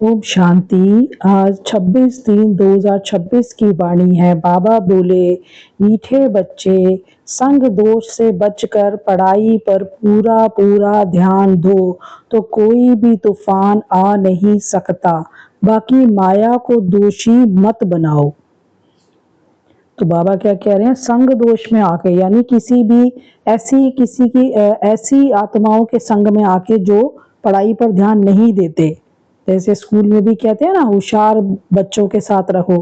ओम शांति। आज 26/3/2026 की वाणी है। बाबा बोले, मीठे बच्चे, संग दोष से बचकर पढ़ाई पर पूरा पूरा ध्यान दो तो कोई भी तूफान आ नहीं सकता। बाकी माया को दोषी मत बनाओ। तो बाबा क्या कह रहे हैं, संग दोष में आके, यानी किसी भी ऐसी आत्माओं के संग में आके जो पढ़ाई पर ध्यान नहीं देते। जैसे स्कूल में भी कहते हैं ना, होशियार बच्चों के साथ रहो,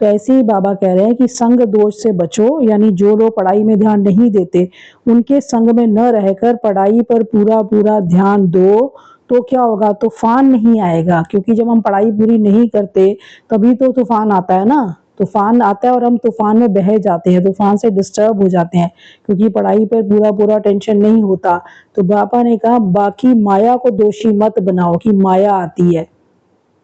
तो ऐसे ही बाबा कह रहे हैं कि संग दोष से बचो, यानी जो लोग पढ़ाई में ध्यान नहीं देते उनके संग में न रहकर पढ़ाई पर पूरा पूरा ध्यान दो तो क्या होगा, तूफान नहीं आएगा। क्योंकि जब हम पढ़ाई पूरी नहीं करते तभी तो तूफान आता है ना। तूफान आता है और हम तूफान में बह जाते हैं, तूफान से डिस्टर्ब हो जाते हैं क्योंकि पढ़ाई पर पूरा पूरा टेंशन नहीं होता। तो बाबा ने कहा, बाकी माया को दोषी मत बनाओ कि माया आती है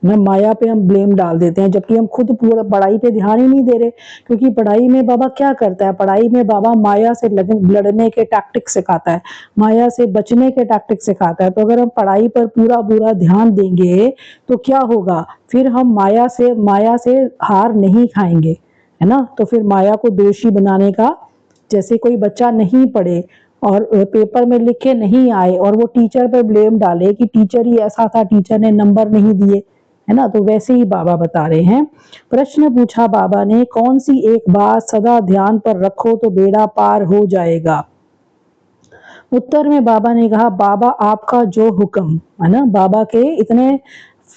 ना, माया पे हम ब्लेम डाल देते हैं, जबकि हम खुद पूरा पढ़ाई पे ध्यान ही नहीं दे रहे। क्योंकि पढ़ाई में बाबा क्या करता है, पढ़ाई में बाबा माया से लड़ने के टैक्टिक्स सिखाता है, माया से बचने के टैक्टिक्स सिखाता है। तो अगर हम पढ़ाई पर पूरा पूरा ध्यान देंगे तो क्या होगा, फिर हम माया से हार नहीं खाएंगे, है ना। तो फिर माया को दोषी बनाने का, जैसे कोई बच्चा नहीं पढ़े और पेपर में लिखे नहीं आए और वो टीचर पर ब्लेम डाले कि टीचर ही ऐसा था, टीचर ने नंबर नहीं दिए, है ना। तो वैसे ही बाबा बता रहे हैं। प्रश्न पूछा बाबा ने, कौन सी एक बात सदा ध्यान पर रखो तो बेड़ा पार हो जाएगा। उत्तर में बाबा ने कहा, बाबा आपका जो हुक्म, है ना, बाबा के इतने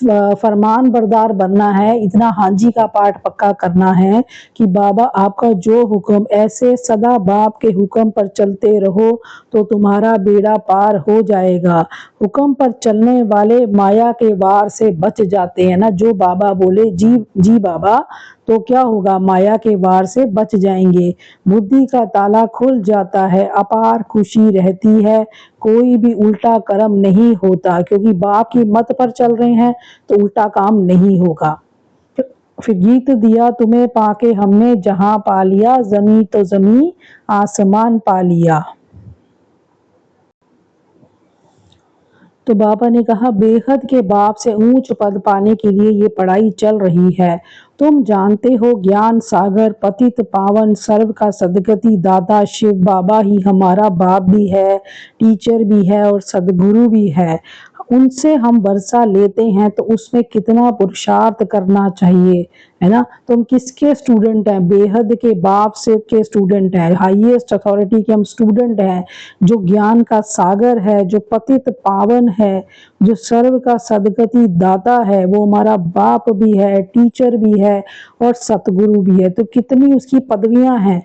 फरमान बरदार बनना है, इतना हांजी का पाठ पक्का करना है कि बाबा आपका जो हुक्म, ऐसे सदा बाप के हुक्म पर चलते रहो तो तुम्हारा बेड़ा पार हो जाएगा। हुक्म पर चलने वाले माया के वार से बच जाते हैं ना। जो बाबा बोले जी जी बाबा, तो क्या होगा, माया के वार से बच जाएंगे। बुद्धि का ताला खुल जाता है, अपार खुशी रहती है, कोई भी उल्टा कर्म नहीं होता। क्योंकि बाप की मत पर चल रहे हैं तो उल्टा काम नहीं होगा। फिर गीत दिया तुम्हें पाके हमने, जहां पा लिया जमी तो जमी, आसमान पा लिया। तो बाबा ने कहा, बेहद के बाप से ऊंच पद पाने के लिए ये पढ़ाई चल रही है। तुम जानते हो, ज्ञान सागर पतित पावन सर्व का सदगति दाता शिव बाबा ही हमारा बाप भी है, टीचर भी है और सदगुरु भी है। उनसे हम वर्षा लेते हैं तो उसमें कितना पुरुषार्थ करना चाहिए, है ना। तो हम किसके स्टूडेंट हैं, बेहद के बाप से के स्टूडेंट हैं, हाईएस्ट अथॉरिटी के हम स्टूडेंट हैं, जो ज्ञान का सागर है, जो पतित पावन है, जो सर्व का सदगति दाता है, वो हमारा बाप भी है, टीचर भी है और सतगुरु भी है। तो कितनी उसकी पदवियां हैं।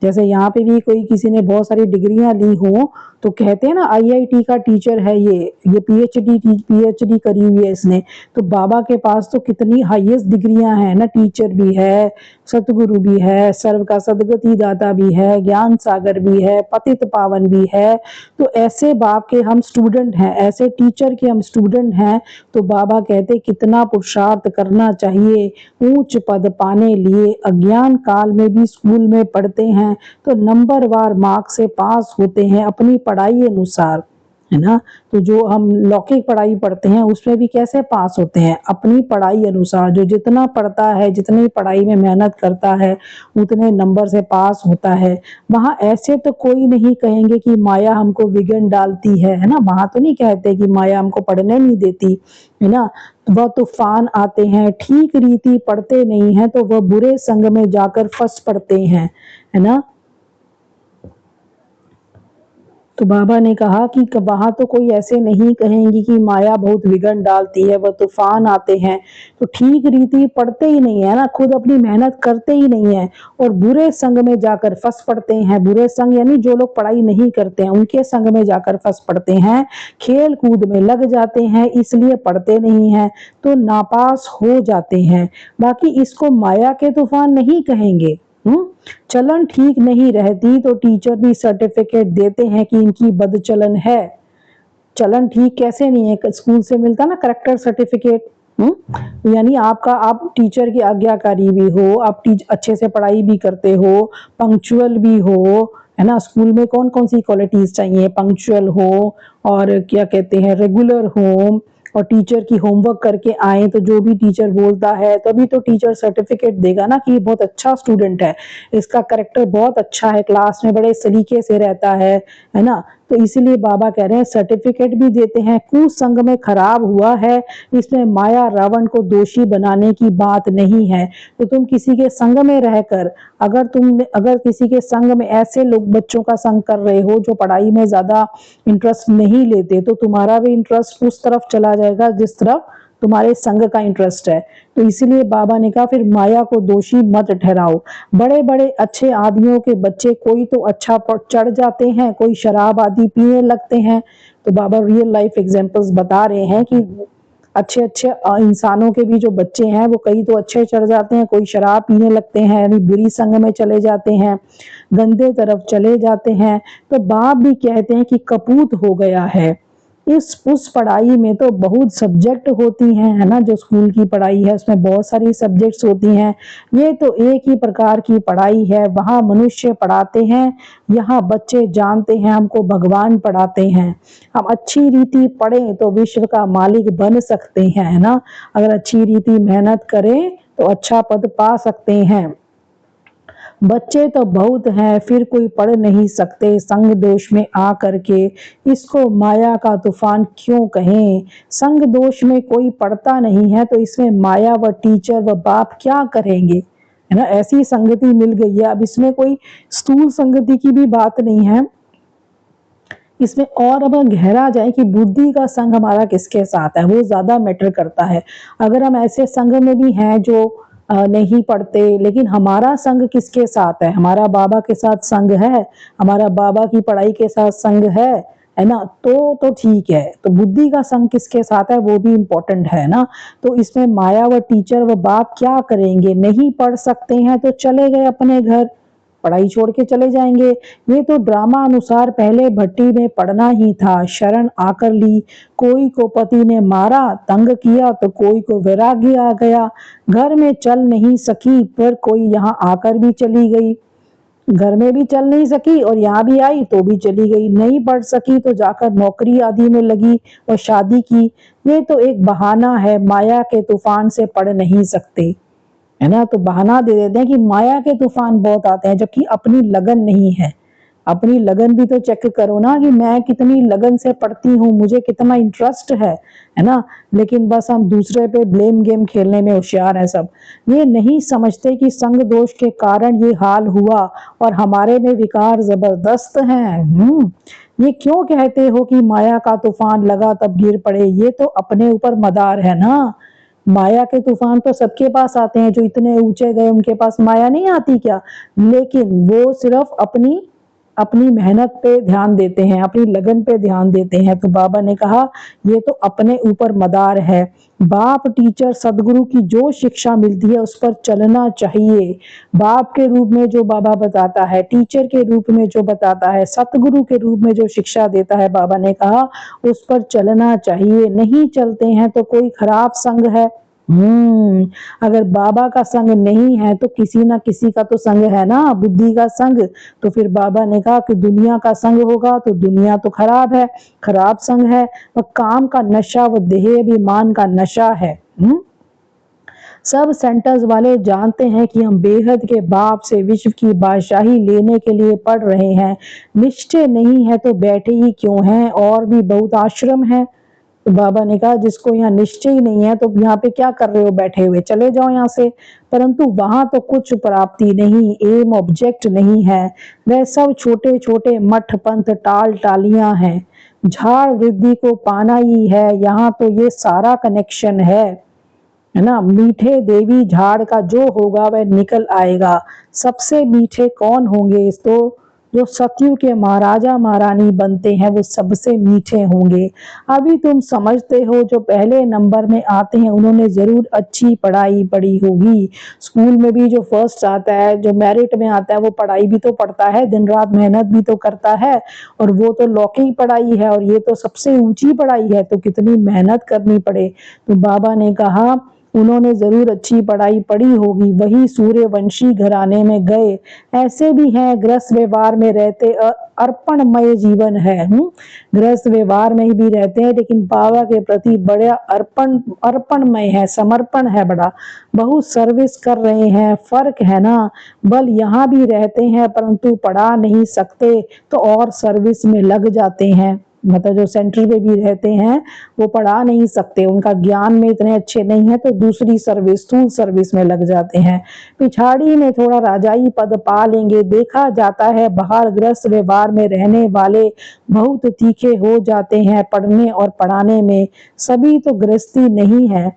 जैसे यहाँ पे भी कोई किसी ने बहुत सारी डिग्रियां ली हो तो कहते हैं ना, आईआईटी का टीचर है ये पीएचडी करी हुई है इसने। तो बाबा के पास तो कितनी हाईएस्ट डिग्रियां हैं ना, टीचर भी है, सतगुरु भी है, सर्व का सदगति दाता भी है, ज्ञान सागर भी है, पतित पावन भी है। तो ऐसे बाप के हम स्टूडेंट हैं, ऐसे टीचर के हम स्टूडेंट हैं। तो बाबा कहते कितना पुरुषार्थ करना चाहिए ऊंच पद पाने लिए। अज्ञान काल में भी स्कूल में पढ़ते हैं तो नंबरवार मार्क्स से पास होते हैं अपनी पढ़ाई अनुसार, है ना। तो जो हम लौकिक पढ़ाई पढ़ते हैं उसमें भी कैसे पास होते हैं, अपनी पढ़ाई अनुसार। जो जितना पढ़ता है, जितनी पढ़ाई में मेहनत करता है, उतने नंबर से पास होता है। वहां ऐसे तो कोई नहीं कहेंगे कि माया हमको विघ्न डालती है ना। वहां तो नहीं कहते कि माया हमको पढ़ने नहीं देती, है ना। वह तूफान आते हैं, ठीक रीति पढ़ते नहीं है तो वह बुरे संग में जाकर फंस पड़ते हैं, है ना। तो बाबा ने कहा कि वहां तो कोई ऐसे नहीं कहेंगे कि माया बहुत विघ्न डालती है, वह तूफान आते हैं तो ठीक रीति पढ़ते ही नहीं है ना, खुद अपनी मेहनत करते ही नहीं है और बुरे संग में जाकर फंस पड़ते हैं। बुरे संग यानी जो लोग पढ़ाई नहीं करते हैं उनके संग में जाकर फंस पड़ते हैं, खेल कूद में लग जाते हैं, इसलिए पढ़ते नहीं है तो नापास हो जाते हैं। बाकी इसको माया के तूफान नहीं कहेंगे। चलन ठीक नहीं रहती तो टीचर भी सर्टिफिकेट देते हैं कि इनकी बद चलन है। चलन ठीक कैसे नहीं है, स्कूल से मिलता ना करेक्टर सर्टिफिकेट। यानी आप टीचर की आज्ञाकारी भी हो, आप अच्छे से पढ़ाई भी करते हो, पंक्चुअल भी हो, है ना। स्कूल में कौन कौन सी क्वालिटीज चाहिए, पंक्चुअल हो और क्या कहते हैं रेगुलर हो, और टीचर की होमवर्क करके आए तो जो भी टीचर बोलता है तभी तो टीचर सर्टिफिकेट देगा ना कि ये बहुत अच्छा स्टूडेंट है, इसका कैरेक्टर बहुत अच्छा है, क्लास में बड़े सलीके से रहता है ना। तो इसीलिए बाबा कह रहे हैं सर्टिफिकेट भी देते हैं। कुसंग में खराब हुआ है, इसमें माया रावण को दोषी बनाने की बात नहीं है। तो तुम किसी के संग में रहकर अगर किसी के संग में ऐसे लोग बच्चों का संग कर रहे हो जो पढ़ाई में ज्यादा इंटरेस्ट नहीं लेते, तो तुम्हारा भी इंटरेस्ट उस तरफ चला जाएगा जिस तरफ तुम्हारे संग का इंटरेस्ट है। तो इसीलिए बाबा ने कहा फिर माया को दोषी मत ठहराओ। बड़े बड़े अच्छे आदमियों के बच्चे कोई तो अच्छा पर चढ़ जाते हैं, कोई शराब आदि पीने लगते हैं। तो बाबा रियल लाइफ एग्जांपल्स बता रहे हैं कि अच्छे अच्छे इंसानों के भी जो बच्चे हैं वो कई तो अच्छे चढ़ जाते हैं, कोई शराब पीने लगते हैं, यानी बुरी संग में चले जाते हैं, गंदे तरफ चले जाते हैं। तो बाप भी कहते हैं कि कपूत हो गया है। इस उस पढ़ाई में तो बहुत सब्जेक्ट होती हैं, है ना। जो स्कूल की पढ़ाई है उसमें बहुत सारी सब्जेक्ट्स होती हैं। ये तो एक ही प्रकार की पढ़ाई है, वहाँ मनुष्य पढ़ाते हैं, यहाँ बच्चे जानते हैं हमको भगवान पढ़ाते हैं। हम अच्छी रीति पढ़ें तो विश्व का मालिक बन सकते हैं, है ना। अगर अच्छी रीति मेहनत करें तो अच्छा पद पा सकते हैं। बच्चे तो बहुत हैं फिर कोई पढ़ नहीं सकते संग दोष में आ करके, इसको माया का तूफान क्यों कहें। संग दोष में कोई पढ़ता नहीं है तो इसमें माया व टीचर व बाप क्या करेंगे, है ना। ऐसी संगति मिल गई है। अब इसमें कोई स्थूल संगति की भी बात नहीं है, इसमें और अब गहरा जाए कि बुद्धि का संग हमारा किसके साथ है वो ज्यादा मैटर करता है। अगर हम ऐसे संग में भी हैं जो नहीं पढ़ते, लेकिन हमारा संग किसके साथ है, हमारा बाबा के साथ संग है, हमारा बाबा की पढ़ाई के साथ संग है ना, तो ठीक है। तो बुद्धि का संग किसके साथ है वो भी इम्पोर्टेंट है ना। तो इसमें माया व टीचर व बाप क्या करेंगे, नहीं पढ़ सकते हैं तो चले गए अपने घर, पढ़ाई छोड़ के चले जाएंगे। ये तो ड्रामा अनुसार पहले भट्टी में पढ़ना ही था, शरण आकर ली, कोई को पति ने मारा तंग किया तो कोई को वैराग्य आ गया, घर में चल नहीं सकी पर कोई यहाँ आकर भी चली गई, घर में भी चल नहीं सकी और यहाँ भी आई तो भी चली गई, नहीं पढ़ सकी तो जाकर नौकरी आदि में लगी और शादी की। ये तो एक बहाना है, माया के तूफान से पढ़ नहीं सकते, है ना। तो बहाना दे देते हैं कि माया के तूफान बहुत आते हैं, जबकि अपनी लगन नहीं है। अपनी लगन भी तो चेक करो ना कि मैं कितनी लगन से पढ़ती हूँ, मुझे कितना इंटरेस्ट है ना। लेकिन बस हम दूसरे पे ब्लेम गेम खेलने में होशियार हैं सब। ये नहीं समझते कि संग दोष के कारण ये हाल हुआ और हमारे में विकार जबरदस्त हैं। ये क्यों कहते हो कि माया का तूफान लगा तब गिर पड़े, ये तो अपने ऊपर मदार है ना। माया के तूफान तो सबके पास आते हैं, जो इतने ऊंचे गए उनके पास माया नहीं आती क्या। लेकिन वो सिर्फ अपनी अपनी मेहनत पे ध्यान देते हैं, अपनी लगन पे ध्यान देते हैं। तो बाबा ने कहा ये तो अपने ऊपर मदार है। बाप टीचर सदगुरु की जो शिक्षा मिलती है उस पर चलना चाहिए। बाप के रूप में जो बाबा बताता है, टीचर के रूप में जो बताता है, सतगुरु के रूप में जो शिक्षा देता है, बाबा ने कहा उस पर चलना चाहिए। नहीं चलते हैं तो कोई खराब संग है। अगर बाबा का संग नहीं है तो किसी ना किसी का तो संग है ना, बुद्धि का संग। तो फिर बाबा ने कहा कि दुनिया का संग होगा तो दुनिया तो खराब है, खराब संग है। वह काम का नशा व देह अभिमान का नशा है। सब सेंटर्स वाले जानते हैं कि हम बेहद के बाप से विश्व की बादशाही लेने के लिए पढ़ रहे हैं। निश्चय नहीं है तो बैठे ही क्यों हैं, और भी बहुत आश्रम है। तो बाबा ने कहा जिसको यहाँ निश्चय ही नहीं है तो यहाँ पे क्या कर रहे हो बैठे हुए, चले जाओ यहाँ से। परंतु वहां तो कुछ प्राप्ति नहीं, एम ऑब्जेक्ट नहीं है, वह सब छोटे छोटे मठ पंथ टाल टालियां हैं। झाड़ वृद्धि को पाना ही है, यहाँ तो ये सारा कनेक्शन है ना। मीठे देवी झाड़ का जो होगा वह निकल आएगा। सबसे मीठे कौन होंगे, इस तो जो सतयुग के महाराजा महारानी बनते हैं वो सबसे मीठे होंगे। अभी तुम समझते हो जो पहले नंबर में आते हैं उन्होंने जरूर अच्छी पढ़ाई पढ़ी होगी। स्कूल में भी जो फर्स्ट आता है, जो मेरिट में आता है, वो पढ़ाई भी तो पढ़ता है, दिन रात मेहनत भी तो करता है, और वो तो लौकिक पढ़ाई है और ये तो सबसे ऊंची पढ़ाई है, तो कितनी मेहनत करनी पड़े। तो बाबा ने कहा उन्होंने जरूर अच्छी पढ़ाई पढ़ी होगी, वही सूर्यवंशी घराने में गए। ऐसे भी हैं गृहस्थ व्यवहार में रहते अर्पणमय जीवन है। गृहस्थ व्यवहार में ही भी रहते हैं लेकिन बाबा के प्रति बड़ा अर्पणमय है, समर्पण है बड़ा, बहुत सर्विस कर रहे हैं। फर्क है ना, बल यहाँ भी रहते हैं परंतु पढ़ा नहीं सकते तो और सर्विस में लग जाते हैं। मतलब जो सेंटर पे भी रहते हैं वो पढ़ा नहीं सकते, उनका ज्ञान में इतने अच्छे नहीं है तो दूसरी सर्विस, स्थूल सर्विस में लग जाते हैं। पिछाड़ी में थोड़ा राजाई पद पा लेंगे। देखा जाता है बाहर गृहस्थ व्यवहार में रहने वाले बहुत तीखे हो जाते हैं पढ़ने और पढ़ाने में। सभी तो गृहस्थी नहीं है,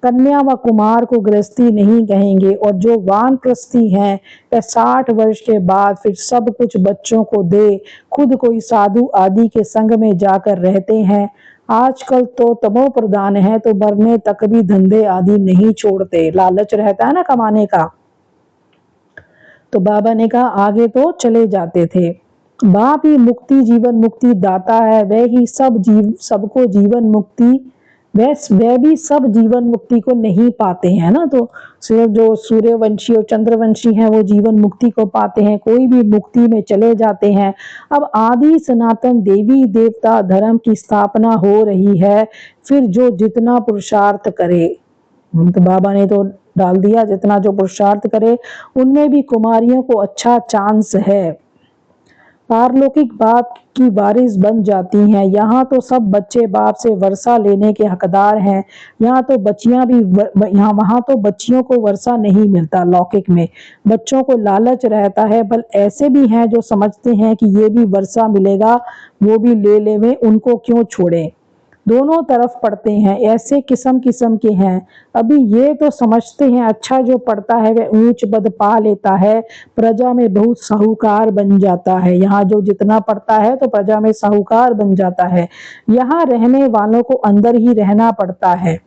कन्या व कुमार को गृहस्थी नहीं कहेंगे। और जो वानप्रस्थी हैं वह 60 वर्ष के बाद फिर सब कुछ बच्चों को दे खुद कोई साधु आदि के संग में जाकर रहते हैं। आजकल तो तमो प्रधान है तो मरने तक भी धंधे आदि नहीं छोड़ते, लालच रहता है ना कमाने का। तो बाबा ने कहा आगे तो चले जाते थे। बाप ही मुक्ति जीवन मुक्ति दाता है, वह ही सबको जीवन मुक्ति, वह भी सब जीवन मुक्ति को नहीं पाते हैं ना। तो सिर्फ जो सूर्यवंशी और चंद्रवंशी हैं वो जीवन मुक्ति को पाते हैं, कोई भी मुक्ति में चले जाते हैं। अब आदि सनातन देवी देवता धर्म की स्थापना हो रही है, फिर जो जितना पुरुषार्थ करे, तो बाबा ने तो डाल दिया जितना जो पुरुषार्थ करे उनमें भी कुमारियों को अच्छा चांस है, पारलौकिक बाप की वारिस बन जाती हैं। यहाँ तो सब बच्चे बाप से वर्षा लेने के हकदार हैं। यहाँ तो बच्चियां भी वहाँ तो बच्चियों को वर्षा नहीं मिलता, लौकिक में बच्चों को लालच रहता है। बल ऐसे भी हैं जो समझते हैं कि ये भी वर्षा मिलेगा, वो भी ले लेवें, उनको क्यों छोड़ें। दोनों तरफ पढ़ते हैं, ऐसे किस्म किस्म के हैं। अभी ये तो समझते हैं अच्छा जो पढ़ता है वह ऊंच पद पा लेता है, प्रजा में बहुत साहूकार बन जाता है। यहाँ जो जितना पढ़ता है तो प्रजा में साहूकार बन जाता है। यहाँ रहने वालों को अंदर ही रहना पड़ता है।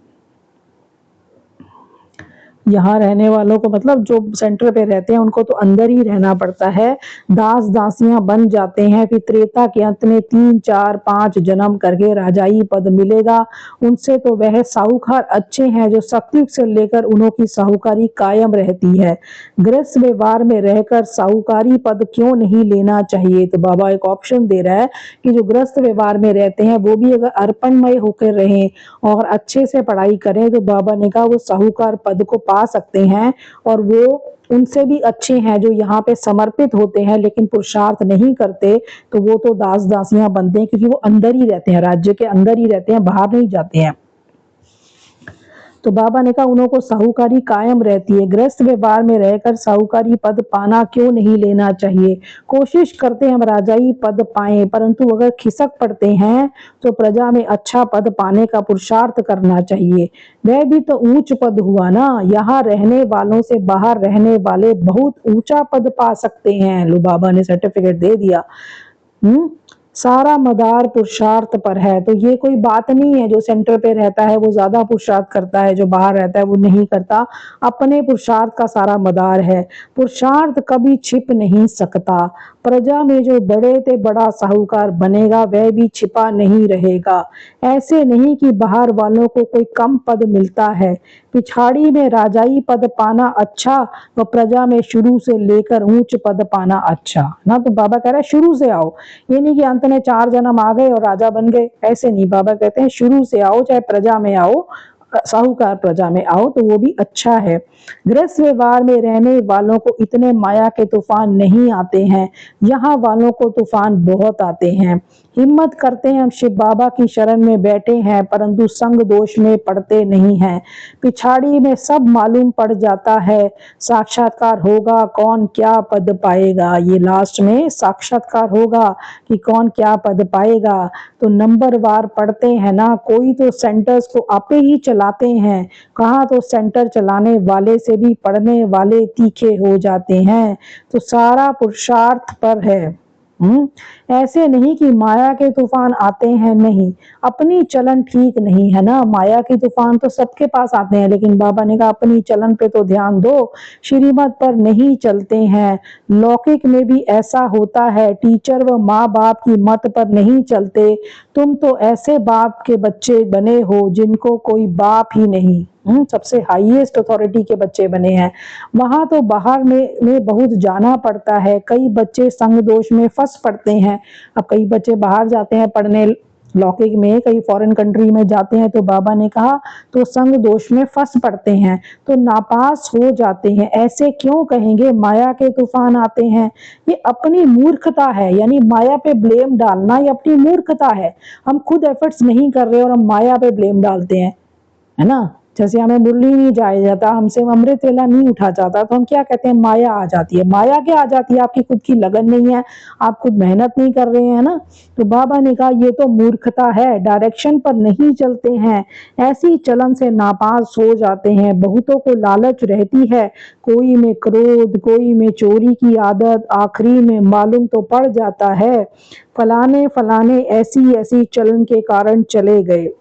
यहाँ रहने वालों को मतलब जो सेंटर पे रहते हैं उनको तो अंदर ही रहना पड़ता है, दास दासियां बन जाते हैं। फिर त्रेता के अंत में 3 4 5 जन्म करके राजाई पद मिलेगा। उनसे तो वह साहूकार अच्छे हैं जो सतयुग से लेकर उन्हों की साहूकारी कायम रहती है। गृहस्थ व्यवहार में रहकर साहूकारी पद क्यों नहीं लेना चाहिए। तो बाबा एक ऑप्शन दे रहा है कि जो गृहस्थ व्यवहार में रहते हैं वो भी अगर अर्पणमय होकर रहें और अच्छे से पढ़ाई करें तो बाबा ने कहा वो साहूकार पद को पा सकते हैं। और वो उनसे भी अच्छे हैं जो यहाँ पे समर्पित होते हैं लेकिन पुरुषार्थ नहीं करते, तो वो तो दास दासियां बनते हैं क्योंकि वो अंदर ही रहते हैं, राज्य के अंदर ही रहते हैं, बाहर नहीं जाते हैं। तो बाबा ने कहा उन्हों को साहूकारी कायम रहती है। गृहस्थ व्यवहार में रहकर साहूकारी पद पाना क्यों नहीं लेना चाहिए। कोशिश करते हैं हम राजाई पद पाएं, परंतु अगर खिसक पड़ते हैं तो प्रजा में अच्छा पद पाने का पुरुषार्थ करना चाहिए। वह भी तो ऊंच पद हुआ ना, यहाँ रहने वालों से बाहर रहने वाले बहुत ऊंचा पद पा सकते हैं। लो बाबा ने सर्टिफिकेट दे दिया। सारा मदार पुरुषार्थ पर है। तो ये कोई बात नहीं है जो सेंटर पे रहता है वो ज्यादा पुरुषार्थ करता है, जो बाहर रहता है वो नहीं करता। अपने पुरुषार्थ का सारा मदार है, पुरुषार्थ कभी छिप नहीं सकता। प्रजा में जो बड़े से बड़ा साहूकार बनेगा वह भी छिपा नहीं रहेगा। ऐसे नहीं कि बाहर वालों को कोई कम पद मिलता है। पिछाड़ी में राजाई पद पाना अच्छा व प्रजा में शुरू से लेकर ऊंच पद पाना अच्छा ना। तो बाबा कह रहे हैं शुरू से आओ, ये नहीं कि अंत में 4 जन्म आ गए और राजा बन गए, ऐसे नहीं। बाबा कहते हैं शुरू से आओ, चाहे प्रजा में आओ, साहूकार प्रजा में आओ तो वो भी अच्छा है। गृहस्थ व्यवहार में रहने वालों को इतने माया के तूफान नहीं आते हैं, यहाँ वालों को तूफान बहुत आते हैं। हिम्मत करते हैं हम शिव बाबा की शरण में बैठे हैं परंतु संग दोष में पड़ते नहीं हैं। पिछाड़ी में सब मालूम पड़ जाता है, साक्षात्कार होगा कौन क्या पद पाएगा। ये लास्ट में साक्षात्कार होगा कि कौन क्या पद पाएगा। तो नंबर वार पढ़ते हैं ना, कोई तो सेंटर्स को आपे ही चलाते हैं, कहाँ तो सेंटर चलाने वाले से भी पढ़ने वाले तीखे हो जाते हैं। तो सारा पुरुषार्थ पर है। ऐसे नहीं कि माया के तूफान आते हैं, नहीं, अपनी चलन ठीक नहीं है ना। माया के तूफान तो सबके पास आते हैं, लेकिन बाबा ने कहा अपनी चलन पे तो ध्यान दो, श्रीमत पर नहीं चलते हैं। लौकिक में भी ऐसा होता है, टीचर व माँ बाप की मत पर नहीं चलते। तुम तो ऐसे बाप के बच्चे बने हो जिनको कोई बाप ही नहीं, सबसे हाईएस्ट अथॉरिटी के बच्चे बने हैं। वहां तो बाहर में बहुत जाना पड़ता है, कई बच्चे संग दोष में फंस पड़ते हैं। अब कई बच्चे बाहर जाते हैं पढ़ने, लौकिक में कई फॉरेन कंट्री में जाते हैं, तो बाबा ने कहा तो संग दोष में फंस पड़ते हैं, तो नापास हो जाते हैं। ऐसे क्यों कहेंगे माया के तूफान आते हैं? ये अपनी मूर्खता है, यानी माया पे ब्लेम डालना ये अपनी मूर्खता है। हम खुद एफर्ट्स नहीं कर रहे और हम माया पे ब्लेम डालते हैं, है ना। जैसे हमें मुरली नहीं जाया जाता, हमसे अमृत वेला नहीं उठा जाता, तो हम क्या कहते हैं, माया आ जाती है। माया क्या आ जाती है? आपकी खुद की लगन नहीं है, आप खुद मेहनत नहीं कर रहे हैं ना। तो बाबा ने कहा ये तो मूर्खता है, डायरेक्शन पर नहीं चलते हैं, ऐसी चलन से नापास हो जाते हैं। बहुतों को लालच रहती है, कोई में क्रोध, कोई में चोरी की आदत, आखिरी में मालूम तो पड़ जाता है फलाने फलाने ऐसी ऐसी चलन के कारण चले गए।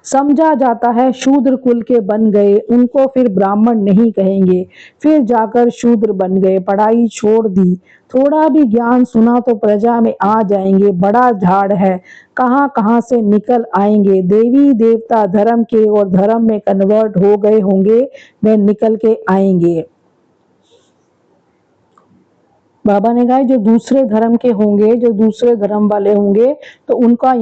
समझा जाता है शूद्र कुल के बन गए, उनको फिर ब्राह्मण नहीं कहेंगे, फिर जाकर शूद्र बन गए, पढ़ाई छोड़ दी, थोड़ा भी ज्ञान सुना तो प्रजा में आ जाएंगे, बड़ा झाड़ है, कहाँ कहाँ से निकल आएंगे, देवी देवता धर्म के और धर्म में कन्वर्ट हो गए होंगे, वे निकल के आएंगे। बाबा ने कहा जो दूसरे धर्म के होंगे, जो दूसरे धर्म वाले होंगे, तो उनको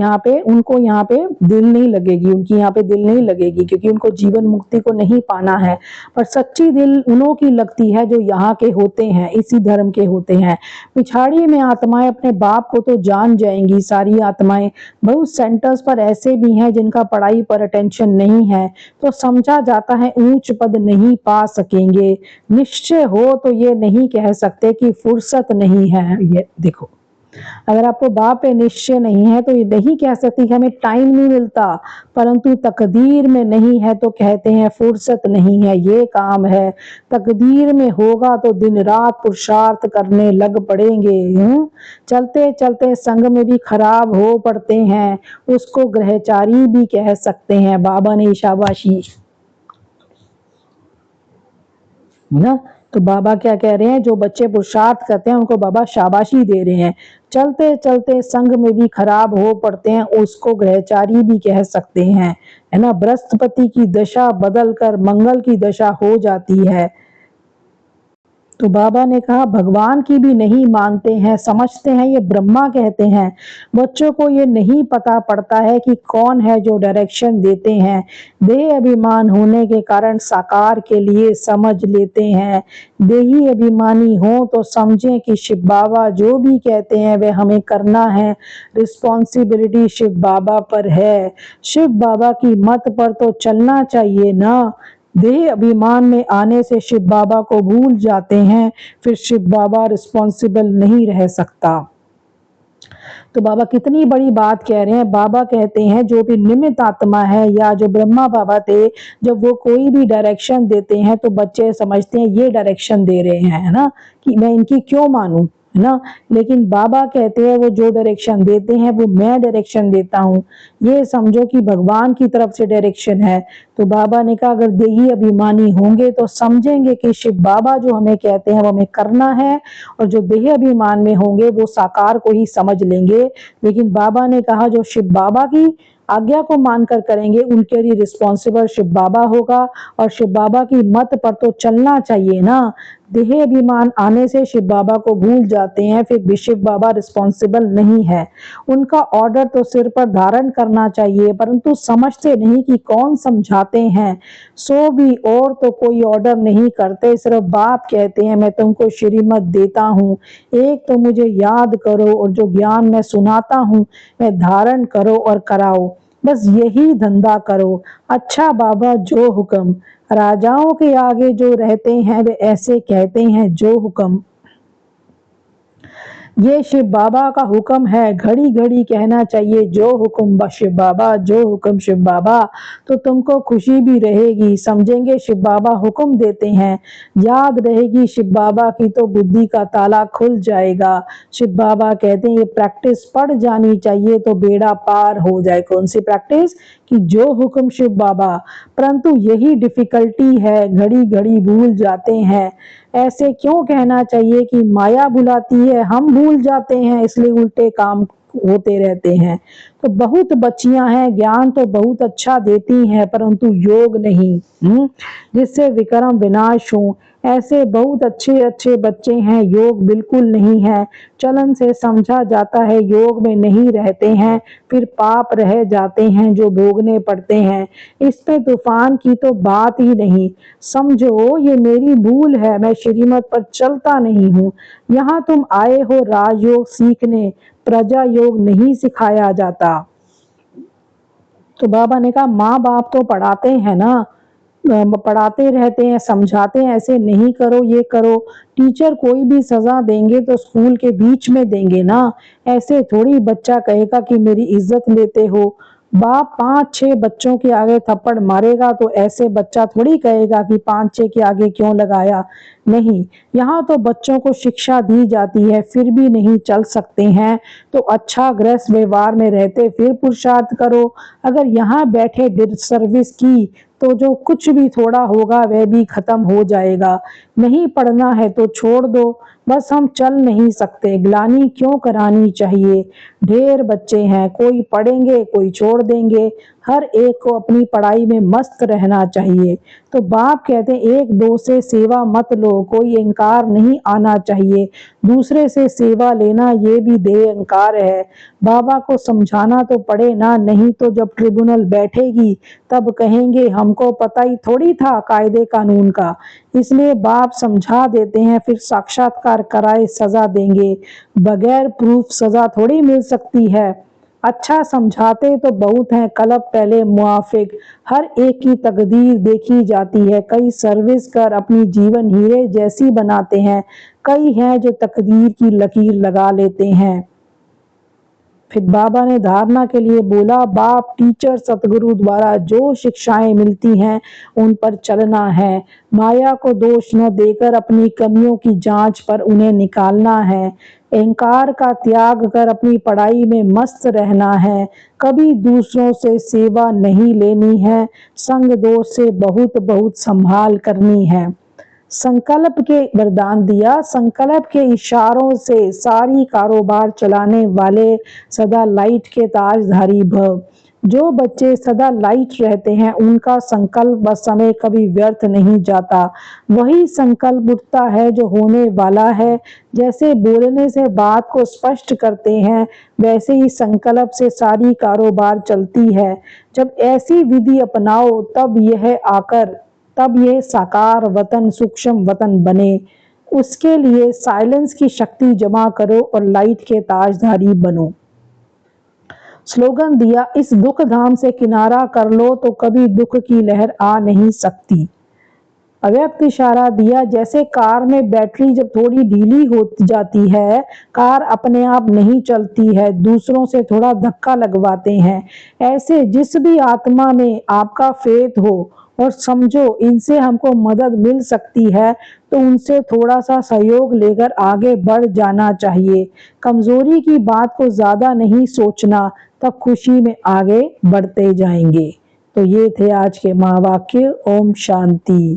यहाँ पे दिल नहीं लगेगी, उनकी यहाँ पे दिल नहीं लगेगी, क्योंकि उनको जीवन मुक्ति को नहीं पाना है। पर सच्ची दिल उन्हों की लगती है जो यहाँ के होते हैं, इसी धर्म के होते हैं। पिछाड़ी में आत्माएं अपने बाप को तो जान जाएंगी सारी आत्माएं। बहुत सेंटर्स पर ऐसे भी हैं जिनका पढ़ाई पर अटेंशन नहीं है, तो समझा जाता है ऊंच पद नहीं पा सकेंगे। निश्चय हो तो ये नहीं कह सकते कि फुर्सत नहीं है। ये देखो, अगर आपको बाप पे निश्चय नहीं है तो ये नहीं कह सकती कि हमें टाइम नहीं मिलता, परंतु तकदीर में नहीं है तो कहते हैं फुर्सत नहीं है, ये काम है। तकदीर में होगा तो दिन रात पुरुषार्थ करने लग पड़ेंगे। चलते चलते संग में भी खराब हो पड़ते हैं, उसको ग्रहचारी भी कह सकते हैं। बाबा ने शाबाशी ना, तो बाबा क्या कह रहे हैं, जो बच्चे पुरुषार्थ करते हैं उनको बाबा शाबाशी दे रहे हैं। चलते चलते संग में भी खराब हो पड़ते हैं, उसको ग्रहचारी भी कह सकते हैं, है ना। बृहस्पति की दशा बदल कर मंगल की दशा हो जाती है। तो बाबा ने कहा भगवान की भी नहीं मानते हैं, समझते हैं ये ब्रह्मा कहते हैं। बच्चों को ये नहीं पता पड़ता है कि कौन है जो डायरेक्शन देते हैं। देह अभिमान होने के कारण साकार के लिए समझ लेते हैं। देही अभिमानी हो तो समझें कि शिव बाबा जो भी कहते हैं वे हमें करना है, रिस्पॉन्सिबिलिटी शिव बाबा पर है। शिव बाबा की मत पर तो चलना चाहिए ना। देह अभिमान में आने से शिव बाबा को भूल जाते हैं, फिर शिव बाबा रिस्पॉन्सिबल नहीं रह सकता। तो बाबा कितनी बड़ी बात कह रहे हैं। बाबा कहते हैं जो भी निमित्त आत्मा है, या जो ब्रह्मा बाबा थे, जब वो कोई भी डायरेक्शन देते हैं तो बच्चे समझते हैं ये डायरेक्शन दे रहे हैं, है ना, कि मैं इनकी क्यों मानूं, है ना। लेकिन बाबा कहते हैं वो जो डायरेक्शन देते हैं वो मैं डायरेक्शन देता हूँ, ये समझो कि भगवान की तरफ से डायरेक्शन है। तो बाबा ने कहा अगर देही अभिमानी होंगे तो समझेंगे कि शिव बाबा जो हमें कहते हैं वो हमें करना है, और जो देह अभिमान में होंगे वो साकार को ही समझ लेंगे। लेकिन बाबा ने कहा जो शिव बाबा की आज्ञा को मानकर करेंगे उनके लिए रिस्पॉन्सिबल शिव बाबा होगा, और शिव बाबा की मत पर तो चलना चाहिए ना। देह अभिमान आने से शिव बाबा को भूल जाते हैं, फिर भी शिव बाबा रिस्पॉन्सिबल नहीं है। उनका ऑर्डर तो सिर पर धारण करना चाहिए, परंतु समझते नहीं कि कौन समझाते हैं। सो भी और तो कोई ऑर्डर नहीं करते, सिर्फ बाप कहते हैं मैं तुमको श्रीमत देता हूँ, एक तो मुझे याद करो और जो ज्ञान मैं सुनाता हूँ मैं धारण करो और कराओ, बस यही धंधा करो। अच्छा बाबा जो हुक्म। राजाओं के आगे जो रहते हैं वे ऐसे कहते हैं जो हुक्म। ये शिव बाबा का हुक्म है, घड़ी घड़ी कहना चाहिए जो हुक्म शिव बाबा, जो हुक्म शिव बाबा, तो तुमको खुशी भी रहेगी। समझेंगे शिव बाबा हुक्म देते हैं, याद रहेगी शिव बाबा की तो बुद्धि का ताला खुल जाएगा। शिव बाबा कहते हैं ये प्रैक्टिस पड़ जानी चाहिए तो बेड़ा पार हो जाए। कौन सी प्रैक्टिस? कि जो हुक्म शिव बाबा। परंतु यही डिफिकल्टी है, घड़ी घड़ी भूल जाते हैं। ऐसे क्यों कहना चाहिए कि माया बुलाती है, हम भूल जाते हैं, इसलिए उल्टे काम होते रहते हैं। तो बहुत बच्चियां हैं, ज्ञान तो बहुत अच्छा देती हैं, परंतु योग नहीं, जिससे विक्रम विनाश हो। ऐसे बहुत अच्छे अच्छे बच्चे हैं, योग बिल्कुल नहीं है। चलन से समझा जाता है योग में नहीं रहते हैं, फिर पाप रह जाते हैं जो भोगने पड़ते हैं। इस पे तूफान की तो बात ही नहीं। समझो ये मेरी भूल है, मैं श्रीमत पर चलता नहीं हूँ। यहाँ तुम आए हो राजयोग सीखने, प्रजा योग नहीं सिखाया जाता। तो बाबा ने कहा माँ बाप तो पढ़ाते हैं ना, पढ़ाते रहते हैं, समझाते हैं ऐसे नहीं करो ये करो। टीचर कोई भी सजा देंगे तो स्कूल के बीच में देंगे ना, ऐसे थोड़ी बच्चा कहेगा कि मेरी इज्जत लेते हो। बाप 5-6 बच्चों के आगे थप्पड़ मारेगा तो ऐसे बच्चा थोड़ी कहेगा कि 5-6 के आगे क्यों लगाया। नहीं, यहाँ तो बच्चों को शिक्षा दी जाती है, फिर भी नहीं चल सकते हैं तो अच्छा गृहस्थ व्यवहार में रहते फिर पुरुषार्थ करो। अगर यहाँ बैठे डिसर्विस की तो जो कुछ भी थोड़ा होगा वह भी खत्म हो जाएगा। नहीं पढ़ना है तो छोड़ दो, बस हम चल नहीं सकते, ग्लानि क्यों करानी चाहिए। ढेर बच्चे हैं, कोई पढ़ेंगे कोई छोड़ देंगे, हर एक को अपनी पढ़ाई में मस्त रहना चाहिए। तो बाप कहते हैं एक दो से सेवा मत लो, कोई अहंकार नहीं आना चाहिए। दूसरे से सेवा लेना ये भी देह अहंकार है। बाबा को समझाना तो पड़े ना, नहीं तो जब ट्रिब्यूनल बैठेगी तब कहेंगे हमको पता ही थोड़ी था कायदे कानून का। इसलिए बाप समझा देते हैं, फिर साक्षात्कार कराए सजा देंगे। बगैर प्रूफ सजा थोड़ी मिल सकती है। अच्छा समझाते तो बहुत हैं, कलब पहले मुआफिक। हर एक की तकदीर देखी जाती है, कई सर्विस कर अपनी जीवन हीरे जैसी बनाते हैं, कई हैं जो तकदीर की लकीर लगा लेते हैं। फिर बाबा ने धारणा के लिए बोला, बाप टीचर सतगुरु द्वारा जो शिक्षाएं मिलती हैं उन पर चलना है। माया को दोष न देकर अपनी कमियों की जांच पर उन्हें निकालना है। अहंकार का त्याग कर अपनी पढ़ाई में मस्त रहना है। कभी दूसरों से सेवा नहीं लेनी है, संग दोष से बहुत बहुत संभाल करनी है। संकल्प के वरदान दिया, संकल्प के इशारों से सारी कारोबार चलाने वाले सदा लाइट के ताजधारी भव। जो बच्चे सदा लाइट रहते हैं उनका संकल्प व समय कभी व्यर्थ नहीं जाता। वही संकल्प उठता है जो होने वाला है। जैसे बोलने से बात को स्पष्ट करते हैं, वैसे ही संकल्प से सारी कारोबार चलती है। जब ऐसी विधि अपनाओ तब ये साकार वतन सूक्ष्म वतन बने। उसके लिए साइलेंस की शक्ति जमा करो और लाइट के ताजधारी बनो। स्लोगन दिया, इस दुख धाम से किनारा कर लो तो कभी दुख की लहर आ नहीं सकती। अव्यक्त इशारा दिया, जैसे कार में बैटरी जब थोड़ी ढीली हो जाती है, कार अपने आप नहीं चलती है, दूसरों से थोड़ा धक्का लगवाते हैं। ऐसे जिस भी आत्मा में आपका फेथ हो और समझो इनसे हमको मदद मिल सकती है तो उनसे थोड़ा सा सहयोग लेकर आगे बढ़ जाना चाहिए। कमजोरी की बात को ज्यादा नहीं सोचना, तब खुशी में आगे बढ़ते जाएंगे। तो ये थे आज के महावाक्य। ओम शांति।